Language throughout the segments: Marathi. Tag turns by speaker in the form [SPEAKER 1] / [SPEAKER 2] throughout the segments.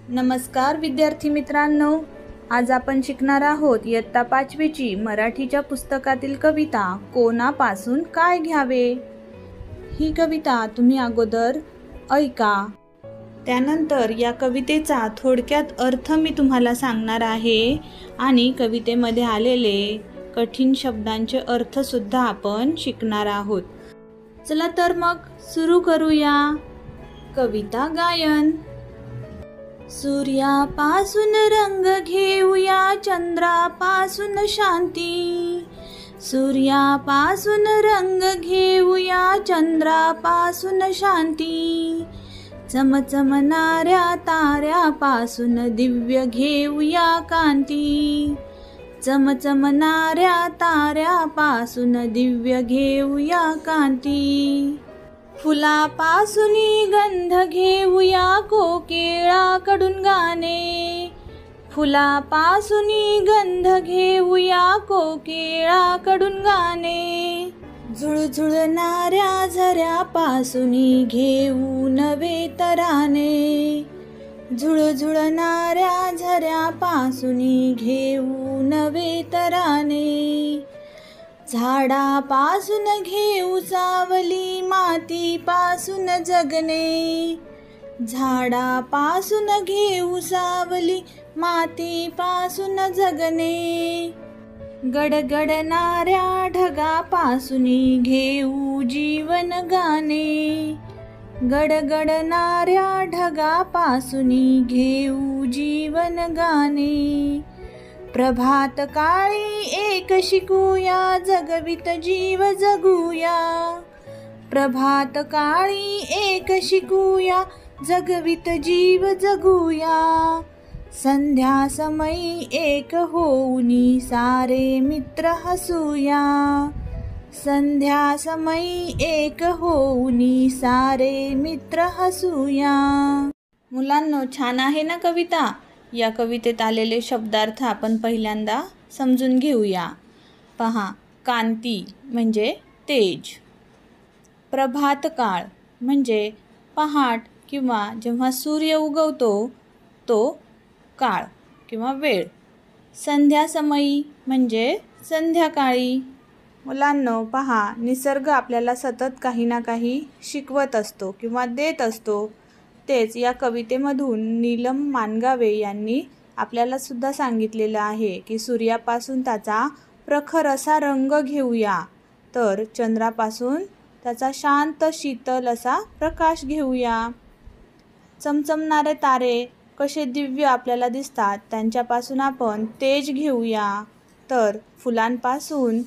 [SPEAKER 1] नमस्कार विद्यार्थी मित्रांनो, आज आपण शिकणार आहोत इयत्ता 5वीची मराठीच्या पुस्तकातील कविता कोणापासून काय घ्यावे। ही कविता तुम्ही अगोदर ऐका, त्यानंतर या कवितेचा थोडक्यात अर्थ मी तुम्हाला सांगणार आहे आणि कवितेमध्ये आलेले कठीण शब्दांचे अर्थ सुद्धा आपण शिकणार आहोत। चला तर मग सुरू करूया। कविता गायन। सूर्यापासून रंग घेऊया, चंद्रापासून शांती। सूर्यापासून रंग घेऊया, चंद्रापासून शांती। चमचमणाऱ्या ताऱ्यापासून दिव्य घेऊया कांती। चमचमणाऱ्या ताऱ्यापासून दिव्य घेऊया कांती। फुलापासून गंध घेऊया, कोकिळाकडून गाणे। फुलापासून गंध घेऊया, कोकिळाकडून गाणे। झुळझुळणाऱ्या झऱ्यापासून घेऊ नवे तराने। झुळझुळणाऱ्या झऱ्यापासून घेऊ नवे तराने। झाडापासून घेऊ सावली, मातीपासून जगणे। झाडापासून घेऊ सावली, मातीपासून जगणे। गडगडणाऱ्या ढगापासून घेऊ जीवन गाणे। गडगडणाऱ्या ढगापासून घेऊ जीवन गाणे। प्रभात काळी एक शिकूया, जगवित जीव जगूया। प्रभात काळी एक शिकूया, जगवित जीव जगूया। संध्या समयी एक होऊनी सारे मित्र हसूया। संध्या समयी एक होऊनी सारे मित्र हसूया। मुलांनो, छान आहे ना कविता? या कवितेत आलेले शब्दार्थ आपण पहिल्यांदा समजून घेऊया। पहा, कांती म्हणजे तेज। प्रभात काळ म्हणजे पहाट किंवा जेव्हा सूर्य उगवतो तो काळ किंवा वेळ। संध्यासमयी म्हणजे संध्याकाळी। मुलांनो पहा, निसर्ग आपल्याला सतत काही ना काही शिकवत असतो किंवा देत असतो। तेच या कवितेमधून नीलम मानगावे यांनी आपल्याला सुद्धा सांगितलेलं आहे की सूर्यापासून त्याचा प्रखर असा रंग घेऊया, तर चंद्रापासून त्याचा शांत शीतल असा प्रकाश घेऊया। चमचमणारे तारे कसे दिव्य आपल्याला दिसतात, त्यांच्यापासून आपण तेज घेऊया। तर फुलांपासून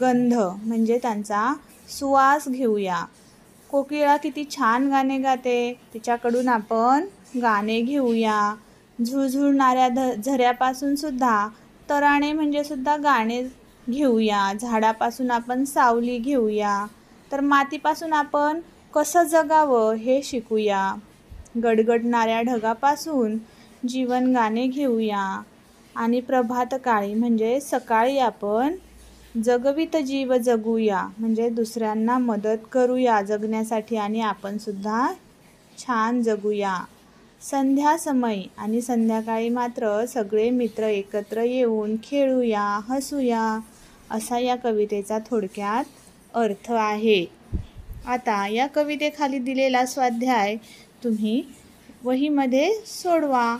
[SPEAKER 1] गंध म्हणजे त्यांचा सुवास घेऊया। कोकिळा किती छान गाणे गाते, तिच्याकडून आपण गाणे घेऊया। झुळझुळणाऱ्या झऱ्यापासून सुद्धा तराणे म्हणजे सुद्धा गाणे घेऊया। झाडापासून आपण सावली घेऊया। तर मातीपासून आपण कसं जगावं हे शिकूया। गडगडणाऱ्या ढगापासून जीवन गाणे घेऊया। आणि प्रभात काळी म्हणजे सकाळी आपण जगवित जीव जगूया, म्हणजे दुसऱ्यांना मदत करूया जगण्यासाठी आणि आपण सुद्धा छान जगूया। संध्या समय आणि संध्याकाळी मात्र सगळे मित्र एकत्र येऊन खेळूया, हसूया, असा या कवितेचा थोडक्यात अर्थ आहे। आता या कवितेखाली दिलेला स्वाध्याय तुम्ही वहीमध्ये सोडवा।